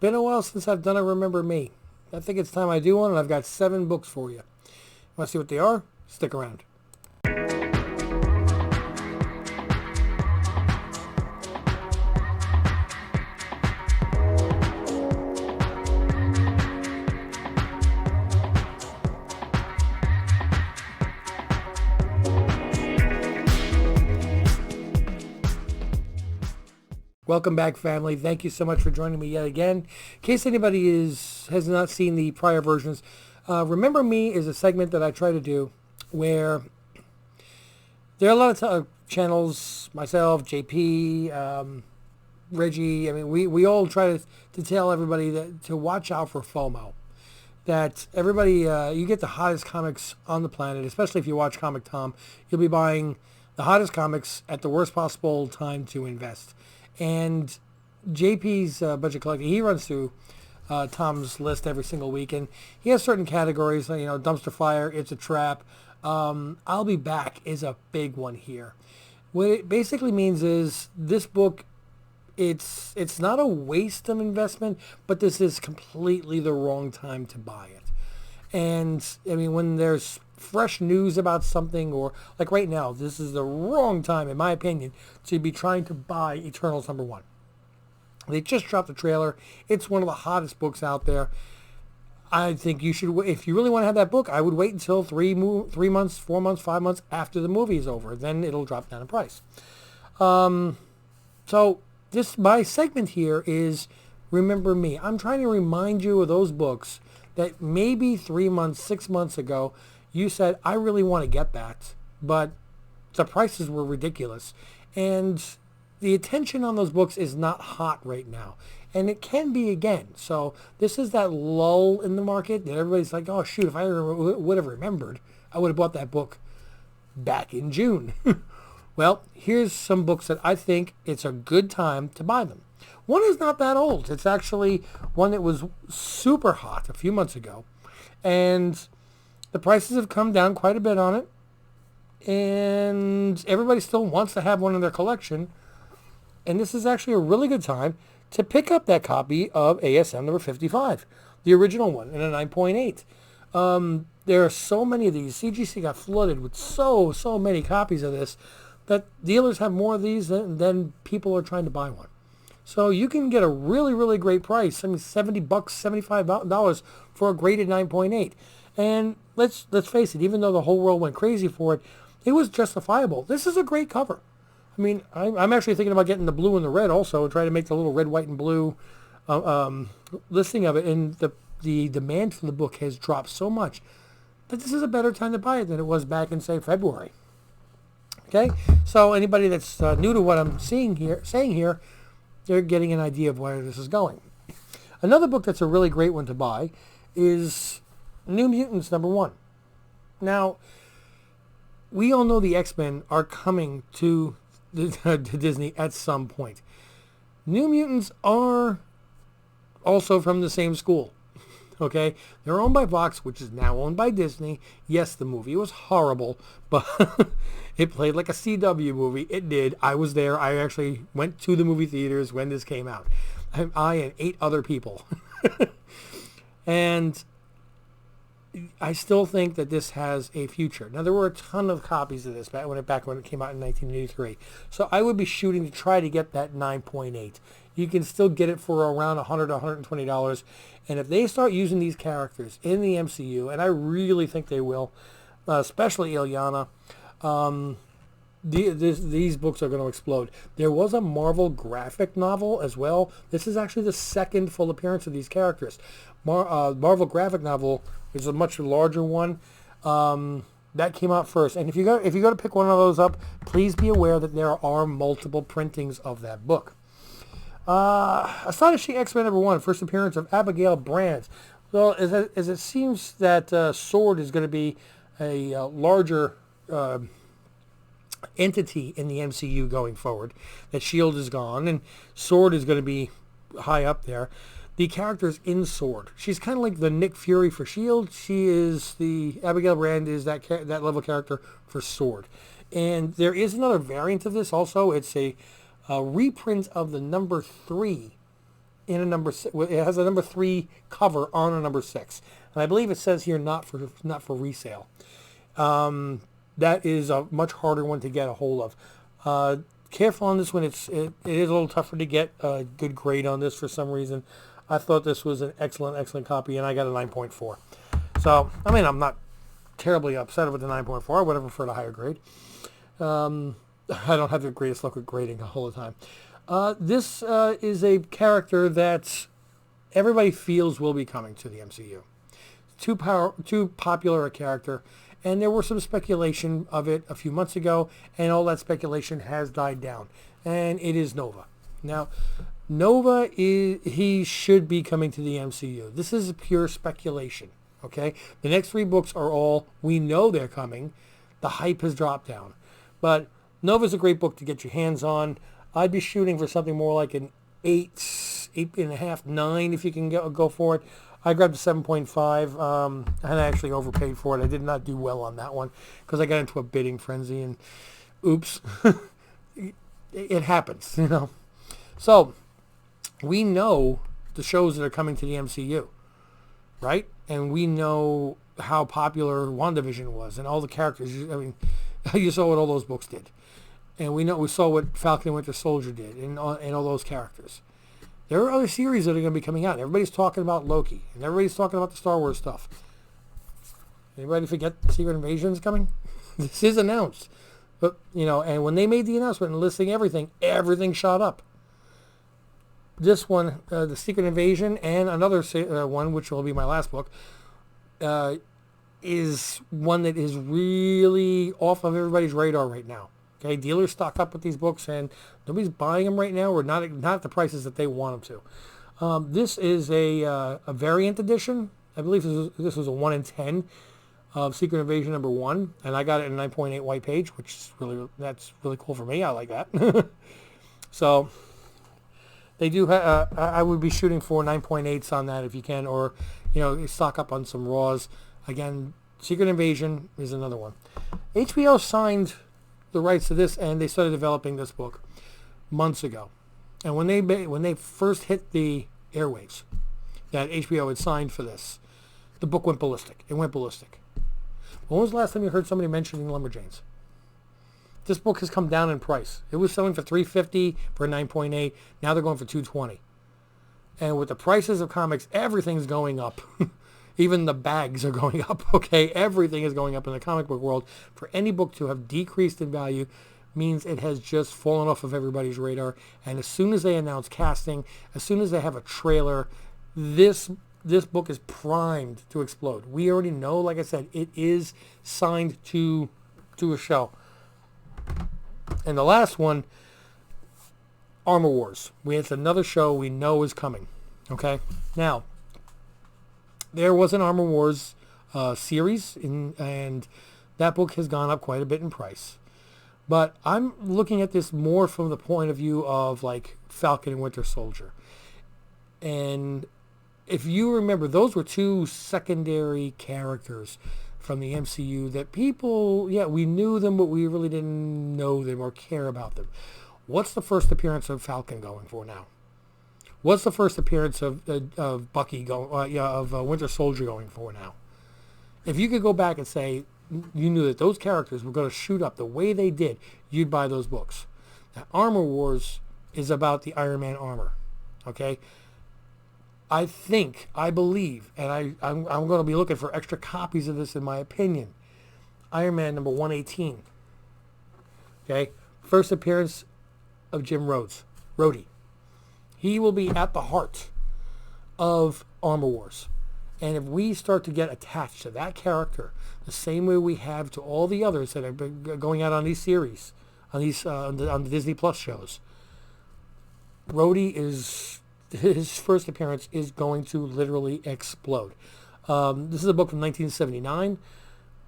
been a while since I've done a Remember Me. I think it's time I do one, and I've got 7 books for you. Want to see what they are? Stick around. Welcome back, family. Thank you so much for joining me yet again. In case anybody has not seen the prior versions, Remember Me is a segment that I try to do where there are a lot of channels, myself, JP, Reggie. I mean, we all try to tell everybody to watch out for FOMO. That everybody, you get the hottest comics on the planet, especially if you watch Comic Tom. You'll be buying the hottest comics at the worst possible time to invest. And JP's Budget Collecting, he runs through Tom's list every single week, and he has certain categories, Dumpster Fire, It's a Trap. I'll Be Back is a big one here. What it basically means is this book, it's not a waste of investment, but this is completely the wrong time to buy it. And, I mean, when there's fresh news about something, or like right now, this is the wrong time, in my opinion, to be trying to buy Eternals #1. They just dropped the trailer. It's one of the hottest books out there. I think you should, if you really want to have that book, I would wait until 3 months, 4 months, 5 months after the movie is over. Then it'll drop down in price. So my segment here is Remember Me. I'm trying to remind you of those books that maybe 3 months, 6 months ago, you said, I really want to get that, but the prices were ridiculous. And the attention on those books is not hot right now. And it can be again. So this is that lull in the market that everybody's like, oh, shoot, if I would have remembered, I would have bought that book back in June. Well, here's some books that I think it's a good time to buy them. One is not that old. It's actually one that was super hot a few months ago. And the prices have come down quite a bit on it. And everybody still wants to have one in their collection. And this is actually a really good time to pick up that copy of ASM number 55, the original one, in a 9.8. There are so many of these. CGC got flooded with so many copies of this that dealers have more of these than people are trying to buy one. So you can get a really, really great price. I mean, $70, $75 for a graded 9.8. And let's face it, even though the whole world went crazy for it, it was justifiable. This is a great cover. I mean, I'm actually thinking about getting the blue and the red also and trying to make the little red, white, and blue listing of it. And the demand for the book has dropped so much that this is a better time to buy it than it was back in, say, February. Okay? So anybody that's new to what I'm saying here, they're getting an idea of where this is going. Another book that's a really great one to buy is New Mutants #1. Now, we all know the X-Men are coming to Disney at some point. New Mutants are also from the same school. Okay? They're owned by Fox, which is now owned by Disney. Yes, the movie was horrible, but it played like a CW movie. It did. I was there. I actually went to the movie theaters when this came out. I and 8 other people. And I still think that this has a future. Now, there were a ton of copies of this back when it came out in 1983. So I would be shooting to try to get that 9.8. You can still get it for around $100 to $120. And if they start using these characters in the MCU, and I really think they will, especially Ilyana, these books are going to explode. There was a Marvel graphic novel as well. This is actually the second full appearance of these characters. Marvel graphic novel is a much larger one. That came out first. And if you go to pick one of those up, please be aware that there are multiple printings of that book. Astonishing X-Men #1, first appearance of Abigail Brand. Well, as it seems that Sword is going to be a larger entity in the MCU going forward, that S.H.I.E.L.D. is gone, and Sword is going to be high up there. The character's in Sword. She's kind of like the Nick Fury for S.H.I.E.L.D. She is Abigail Brand is that level character for Sword. And there is another variant of this also. It's a reprint of the number 3 in a number. It has a number 3 cover on a number 6, and I believe it says here not for resale. That is a much harder one to get a hold of. Careful on this one. It is a little tougher to get a good grade on this for some reason. I thought this was an excellent copy, and I got a 9.4. So, I mean, I'm not terribly upset with the 9.4. I would have preferred a higher grade. I don't have the greatest luck with grading all the time. This is a character that everybody feels will be coming to the MCU. Too popular a character, and there was some speculation of it a few months ago, and all that speculation has died down, and it is Nova. Now, Nova he should be coming to the MCU. This is pure speculation, okay? The next 3 books are all, we know they're coming. The hype has dropped down. But Nova's a great book to get your hands on. I'd be shooting for something more like an 8.5, 9 if you can go for it. I grabbed a 7.5, and I actually overpaid for it. I did not do well on that one because I got into a bidding frenzy, and oops, it happens, you know. So, we know the shows that are coming to the MCU, right? And we know how popular WandaVision was and all the characters. I mean, you saw what all those books did. And we saw what Falcon and Winter Soldier did and all those characters. There are other series that are going to be coming out. Everybody's talking about Loki, and everybody's talking about the Star Wars stuff. Anybody forget Secret Invasion is coming? This is announced. But, you know, and when they made the announcement and listing everything shot up. This one, the Secret Invasion, and another one, which will be my last book, is one that is really off of everybody's radar right now. Okay, dealers stock up with these books, and nobody's buying them right now, or not at the prices that they want them to. This is a variant edition. I believe this was a 1 in 10 of Secret Invasion number 1, and I got it in a 9.8 white page, which is that's really cool for me. I like that. So they do. I would be shooting for 9.8s on that if you can, or stock up on some raws. Again, Secret Invasion is another one. HBO signed the rights to this, and they started developing this book months ago. And when they first hit the airwaves, that HBO had signed for this, the book went ballistic. It went ballistic. When was the last time you heard somebody mentioning Lumberjanes? This book has come down in price. It was selling for $350 for a 9.8. Now they're going for $220. And with the prices of comics, everything's going up. Even the bags are going up, okay? Everything is going up in the comic book world. For any book to have decreased in value means it has just fallen off of everybody's radar. And as soon as they announce casting, as soon as they have a trailer, this book is primed to explode. We already know, like I said, it is signed to a show. And the last one, Armor Wars. It's another show we know is coming, okay? Now, there was an Armor Wars series, and that book has gone up quite a bit in price. But I'm looking at this more from the point of view of, like, Falcon and Winter Soldier. And if you remember, those were 2 secondary characters from the MCU that people, we knew them, but we really didn't know them or care about them. What's the first appearance of Falcon going for now? What's the first appearance of Bucky of Winter Soldier going for now? If you could go back and say you knew that those characters were going to shoot up the way they did, you'd buy those books. Now, Armor Wars is about the Iron Man armor, okay? I believe, and I'm going to be looking for extra copies of this in my opinion. Iron Man number 118, okay? First appearance of Jim Rhodey. He will be at the heart of Armor Wars. And if we start to get attached to that character the same way we have to all the others that are going out on these series, on the Disney Plus shows, Rhodey his first appearance is going to literally explode. This is a book from 1979.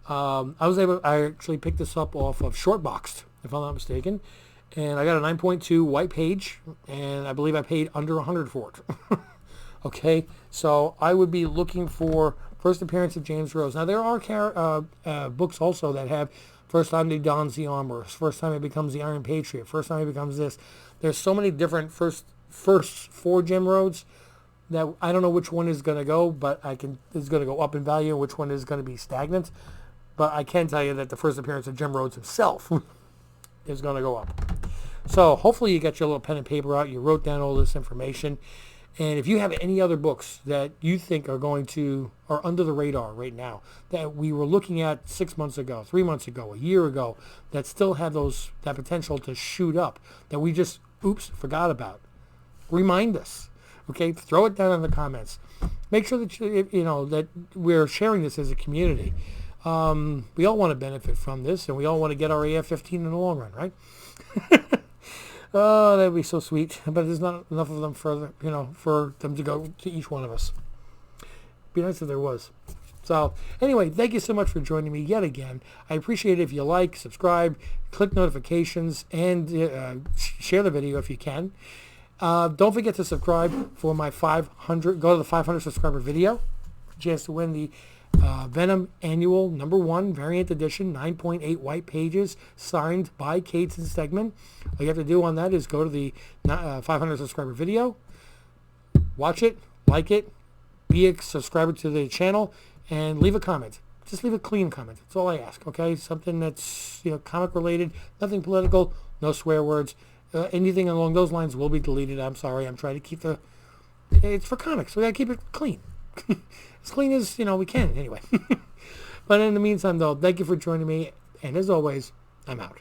I actually picked this up off of Shortboxed, if I'm not mistaken. And I got a 9.2 white page, and I believe I paid under $100 for it. Okay, so I would be looking for first appearance of James Rhodes. Now, there are books also that have first time he dons the armor, first time he becomes the Iron Patriot, first time he becomes this. There's so many different first first 4 gem roads. That I don't know which one is going to go, but is going to go up in value, and which one is going to be stagnant. But I can tell you that the first appearance of Jim Rhodes himself is going to go up. So hopefully you got your little pen and paper out. You wrote down all this information. And if you have any other books that you think are under the radar right now, that we were looking at 6 months ago, 3 months ago, a year ago, that still have that potential to shoot up, that we just, forgot about, remind us. Okay, throw it down in the comments. Make sure that that we're sharing this as a community. We all want to benefit from this, and we all want to get our AF-15 in the long run, right? Oh, that'd be so sweet. But there's not enough of them for them to go to each one of us. Be nice if there was. So anyway, thank you so much for joining me yet again. I appreciate it if you like, subscribe, click notifications, and share the video if you can. Don't forget to subscribe for my 500. Go to the 500 subscriber video. Chance to win the Venom Annual #1 Variant Edition 9.8 white pages signed by Cates and Stegman. All you have to do on that is go to the 500 subscriber video, watch it, like it, be a subscriber to the channel, and leave a comment. Just leave a clean comment. That's all I ask. Okay, something that's comic related, nothing political, no swear words. Anything along those lines will be deleted. I'm sorry. I'm trying to keep it's for comics, so we gotta keep it clean. As clean as we can anyway. But in the meantime, though, thank you for joining me, and as always, I'm out.